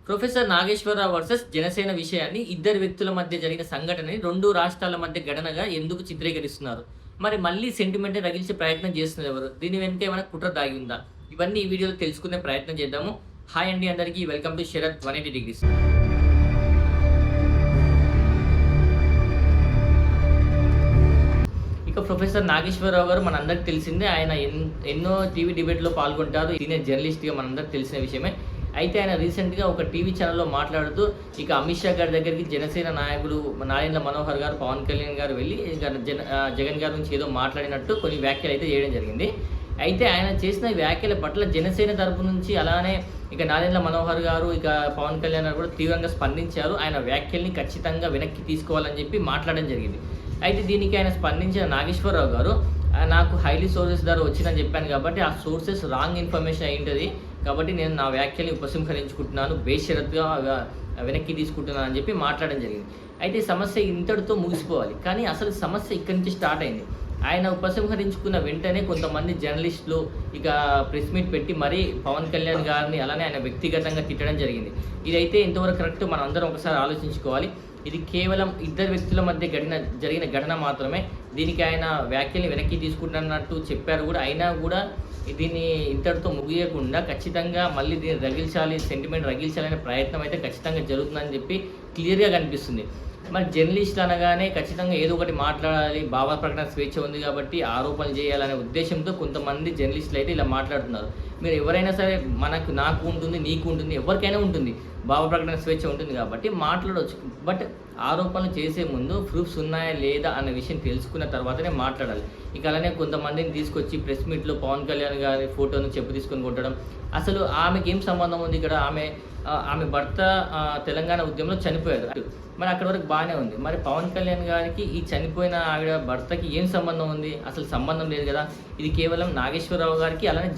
Professor Nageswararao versus Janasena విషయాన్ని ఇద్దరు వ్యక్తుల మధ్య జరిగిన సంఘటనని 2 రాష్ట్రాల మధ్య ఘటనగా ఎందుకు చిత్రీకరిస్తున్నారు? మరి మళ్ళీ సెంటిమెంట్ రగిల్చే ప్రయత్నం చేస్తున్నారు ఎవరు? దీని వెనుక ఏమైనా కుట్ర దాగి ఉందా? ఇవన్నీ ఈ వీడియోలో తెలుసుకునే ప్రయత్నం చేద్దాము. హాయ్ అండి అందరికీ, వెల్కమ్ టు శరత్ 180 డిగ్రీస్. ఇక ప్రొఫెసర్ నాగేశ్వరరావు గారు మనందరికి తెలిసిందే. ఆయన ఎన్నో టీవీ డిబేట్లో పాల్గొంటారు. సీనియర్ జర్నలిస్ట్గా మనందరికి తెలిసిన విషయమే. అయితే ఆయన రీసెంట్గా ఒక టీవీ ఛానల్లో మాట్లాడుతూ ఇక అమిత్ షా గారి దగ్గరికి జనసేన నాయకులు నారాయణ మనోహర్ గారు, పవన్ కళ్యాణ్ గారు వెళ్ళి జగన్ గారి నుంచి ఏదో మాట్లాడినట్టు కొన్ని వ్యాఖ్యలు అయితే చేయడం జరిగింది. అయితే ఆయన చేసిన వ్యాఖ్యల పట్ల జనసేన తరపు నుంచి అలానే ఇక నారాయణ మనోహర్ గారు, ఇక పవన్ కళ్యాణ్ గారు కూడా తీవ్రంగా స్పందించారు. ఆయన వ్యాఖ్యల్ని ఖచ్చితంగా వెనక్కి తీసుకోవాలని చెప్పి మాట్లాడడం జరిగింది. అయితే దీనికి ఆయన స్పందించిన నాగేశ్వరరావు గారు, నాకు హైలీ సోర్సెస్ ద్వారా వచ్చిందని చెప్పాను కాబట్టి ఆ సోర్సెస్ రాంగ్ ఇన్ఫర్మేషన్ అయి ఉంటుంది, కాబట్టి నేను నా వ్యాఖ్యల్ని ఉపసంహరించుకుంటున్నాను, బేషరత్గా వెనక్కి తీసుకుంటున్నాను అని చెప్పి మాట్లాడడం జరిగింది. అయితే సమస్య ఇంతటితో ముగిసిపోవాలి, కానీ అసలు సమస్య ఇక్కడి నుంచి స్టార్ట్ అయింది. ఆయన ఉపసంహరించుకున్న వెంటనే కొంతమంది జర్నలిస్టులు ఇక ప్రెస్ మీట్ పెట్టి మరీ పవన్ కళ్యాణ్ గారిని అలానే ఆయన వ్యక్తిగతంగా తిట్టడం జరిగింది. ఇదైతే ఎంతవరకు కరెక్ట్ మనం అందరం ఒకసారి ఆలోచించుకోవాలి. ఇది కేవలం ఇద్దరు వ్యక్తుల మధ్య జరిగిన ఘటన మాత్రమే. దీనికి ఆయన వ్యాఖ్యల్ని వెనక్కి తీసుకుంటున్నట్టు చెప్పారు కూడా. అయినా కూడా దీన్ని ఇంతటితో ముగియకుండా ఖచ్చితంగా మళ్ళీ దీన్ని రగిల్చాలి, సెంటిమెంట్ రగిల్చాలనే ప్రయత్నం అయితే ఖచ్చితంగా జరుగుతుందని చెప్పి క్లియర్గా కనిపిస్తుంది. మరి జర్నలిస్టులు అనగానే ఖచ్చితంగా ఏదో ఒకటి మాట్లాడాలి, భావ ప్రకటన స్వేచ్ఛ ఉంది కాబట్టి ఆరోపణలు చేయాలనే ఉద్దేశంతో కొంతమంది జర్నలిస్టులు అయితే ఇలా మాట్లాడుతున్నారు. మీరు ఎవరైనా సరే, నాకు ఉంటుంది, నీకు ఉంటుంది, ఎవరికైనా ఉంటుంది, భావ ప్రకటన స్వేచ్ఛ ఉంటుంది కాబట్టి మాట్లాడవచ్చు. బట్ ఆరోపణలు చేసే ముందు ప్రూఫ్స్ ఉన్నాయా లేదా అన్న విషయం తెలుసుకున్న తర్వాతనే మాట్లాడాలి. ఇక అలానే కొంతమందిని తీసుకొచ్చి ప్రెస్ మీట్లో పవన్ కళ్యాణ్ గారి ఫోటోను చెప్పు తీసుకొని కొట్టడం, అసలు ఆమెకి ఏం సంబంధం ఉంది ఇక్కడ? ఆమె భర్త తెలంగాణ ఉద్యమంలో చనిపోయారు, మరి అక్కడి వరకు బాగానే ఉంది. మరి పవన్ కళ్యాణ్ గారికి ఈ చనిపోయిన ఆవిడ భర్తకి ఏం సంబంధం ఉంది? అసలు సంబంధం లేదు కదా. ఇది కేవలం నాగేశ్వరరావు గారికి అలానే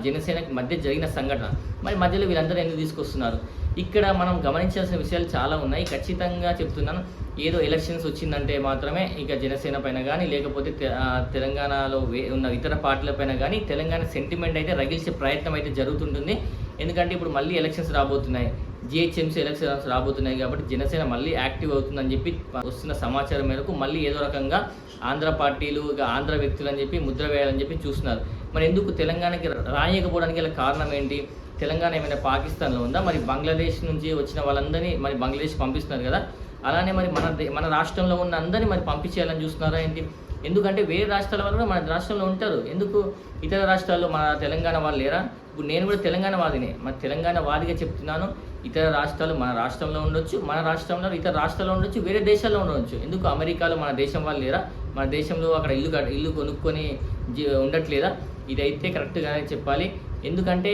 జనసేనకి మధ్య జరిగిన సంఘటన. మరి మధ్యలో వీళ్ళందరూ ఎందుకు తీసుకొస్తున్నారు? ఇక్కడ మనం గమనించాల్సిన విషయాలు చాలా ఉన్నాయి. ఖచ్చితంగా చెప్తున్నాను, ఏదో ఎలక్షన్స్ వచ్చిందంటే మాత్రమే ఇక జనసేన పైన కానీ లేకపోతే తెలంగాణలో ఉన్న ఇతర పార్టీల పైన కానీ తెలంగాణ సెంటిమెంట్ అయితే రగిల్చే ప్రయత్నం అయితే జరుగుతుంటుంది. ఎందుకంటే ఇప్పుడు మళ్ళీ ఎలక్షన్స్ రాబోతున్నాయి, జిహెచ్ఎంసీ ఎలక్షన్స్ రాబోతున్నాయి కాబట్టి జనసేన మళ్ళీ యాక్టివ్ అవుతుందని చెప్పి వస్తున్న సమాచారం మేరకు మళ్ళీ ఏదో రకంగా ఆంధ్ర పార్టీలు, ఇక ఆంధ్ర వ్యక్తులు అని చెప్పి ముద్ర వేయాలని చెప్పి చూస్తున్నారు. మరి ఎందుకు తెలంగాణకి రాయకపోవడానికి గల కారణం ఏంటి? తెలంగాణ ఏమైనా పాకిస్తాన్లో ఉందా? మరి బంగ్లాదేశ్ నుంచి వచ్చిన వాళ్ళందరినీ మరి బంగ్లాదేశ్ పంపిస్తున్నారు కదా, అలానే మరి మన రాష్ట్రంలో ఉన్న అందరినీ మరి పంపించేయాలని చూస్తున్నారా ఏంటి? ఎందుకంటే వేరే రాష్ట్రాల వాళ్ళు కూడా మన రాష్ట్రంలో ఉంటారు, ఎందుకు ఇతర రాష్ట్రాల్లో మన తెలంగాణ వాళ్ళు లేరా? ఇప్పుడు నేను కూడా తెలంగాణ వాదినే, మరి తెలంగాణ వాదిగా చెప్తున్నాను. ఇతర రాష్ట్రాలు మన రాష్ట్రంలో ఉండొచ్చు, మన రాష్ట్రంలో ఇతర రాష్ట్రాల్లో ఉండొచ్చు, వేరే దేశాల్లో ఉండవచ్చు. ఎందుకు అమెరికాలో మన దేశం వాళ్ళు లేరా? మన దేశంలో అక్కడ ఇల్లు కొనుక్కొని ఉండట్లేదా? ఇదైతే కరెక్ట్గానే చెప్పాలి. ఎందుకంటే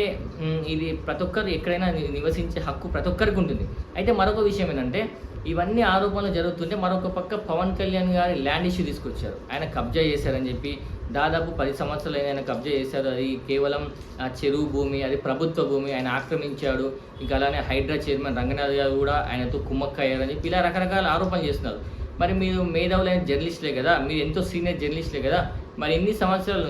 ఇది ప్రతి ఒక్కరు ఎక్కడైనా నివసించే హక్కు ప్రతి ఒక్కరికి ఉంటుంది. అయితే మరొక విషయం ఏంటంటే, ఇవన్నీ ఆరోపణలు జరుగుతుంటే మరొక పక్క పవన్ కళ్యాణ్ గారి ల్యాండ్ ఇష్యూ తీసుకొచ్చారు. ఆయన కబ్జా చేశారని చెప్పి దాదాపు 10 సంవత్సరాలు ఆయన కబ్జా చేశారు. అది కేవలం చెరువు భూమి, అది ప్రభుత్వ భూమి, ఆయన ఆక్రమించాడు. ఇంకా అలానే హైడ్రా చైర్మన్ రంగనాథ్ గారు కూడా ఆయనతో కుమ్మక్కయ్యారని చెప్పి ఇలా రకరకాల ఆరోపణలు చేస్తున్నారు. మరి మీరు మేధావులైన జర్నలిస్టులే కదా, మీరు ఎంతో సీనియర్ జర్నలిస్టులే కదా, మరి ఇన్ని సంవత్సరాల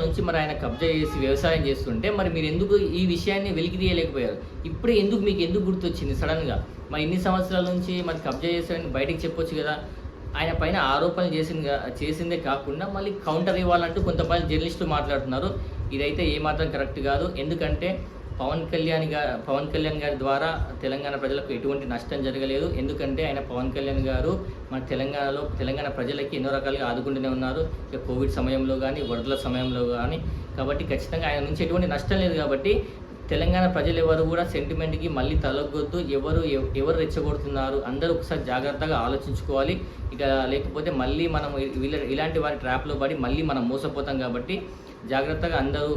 నుంచి మరి ఆయన కబ్జా చేసి వ్యవసాయం చేస్తుంటే మరి మీరు ఎందుకు ఈ విషయాన్ని వెలికి తీయలేకపోయారు? ఇప్పుడే మీకు ఎందుకు గుర్తొచ్చింది సడన్గా? మరి ఇన్ని సంవత్సరాల నుంచి మరి కబ్జా చేశారని బయటకు చెప్పొచ్చు కదా. ఆయన పైన ఆరోపణలు చేసిందే కాకుండా మళ్ళీ కౌంటర్ ఇవ్వాలంటూ కొంతమంది జర్నలిస్టులు మాట్లాడుతున్నారు. ఇదైతే ఏమాత్రం కరెక్ట్ కాదు. ఎందుకంటే పవన్ కళ్యాణ్ గారి ద్వారా తెలంగాణ ప్రజలకు ఎటువంటి నష్టం జరగలేదు. ఎందుకంటే ఆయన పవన్ కళ్యాణ్ గారు మన తెలంగాణ ప్రజలకి ఎన్నో రకాలుగా ఆదుకుంటూనే ఉన్నారు, ఇక కోవిడ్ సమయంలో కానీ వరదల సమయంలో కానీ. కాబట్టి ఖచ్చితంగా ఆయన నుంచి ఎటువంటి నష్టం లేదు. కాబట్టి తెలంగాణ ప్రజలు ఎవరు కూడా సెంటిమెంట్కి మళ్ళీ తలగొద్దు. ఎవరు రెచ్చగొడుతున్నారు అందరూ ఒకసారి జాగ్రత్తగా ఆలోచించుకోవాలి. ఇక లేకపోతే మళ్ళీ మనం ఇలాంటి వారి ట్రాప్లో పడి మళ్ళీ మనం మోసపోతాం. కాబట్టి జాగ్రత్తగా అందరూ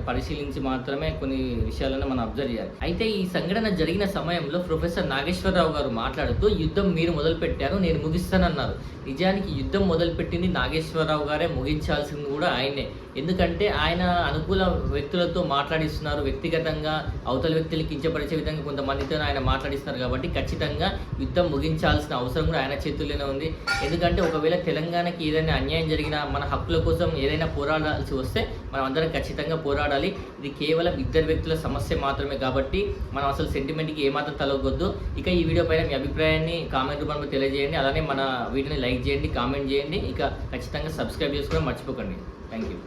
పరిశీలించి మాత్రమే కొన్ని విషయాలను మనం అబ్జర్వ్ చేయాలి. అయితే ఈ సంఘటన జరిగిన సమయంలో ప్రొఫెసర్ నాగేశ్వరరావు గారు మాట్లాడుతూ, యుద్ధం మీరు మొదలుపెట్టారు, నేను ముగిస్తానన్నారు. నిజానికి యుద్ధం మొదలుపెట్టింది నాగేశ్వరరావు గారే, ముగించాల్సింది కూడా ఆయనే. ఎందుకంటే ఆయన అనుకూల వ్యక్తులతో మాట్లాడిస్తున్నారు, వ్యక్తిగతంగా అవతల వ్యక్తులు కించపరిచే విధంగా కొంతమందితో ఆయన మాట్లాడిస్తున్నారు. కాబట్టి ఖచ్చితంగా యుద్ధం ముగించాల్సిన అవసరం కూడా ఆయన చేతుల్లోనే ఉంది. ఎందుకంటే ఒకవేళ తెలంగాణకి ఏదైనా అన్యాయం జరిగినా, మన హక్కుల కోసం ఏదైనా పోరాడాల్సి వస్తే వస్తే మనం అందరం ఖచ్చితంగా పోరాడాలి. ఇది కేవలం ఇద్దరు వ్యక్తుల సమస్య మాత్రమే కాబట్టి మనం అసలు సెంటిమెంట్కి ఏమాత్రం తలగొద్దు. ఇక ఈ వీడియో పైన మీ అభిప్రాయాన్ని కామెంట్ రూపంలో తెలియజేయండి. అలానే మన వీడియోని లైక్ చేయండి, కామెంట్ చేయండి. ఇక ఖచ్చితంగా సబ్స్క్రైబ్ చేసుకోవడం మర్చిపోకండి. Thank you.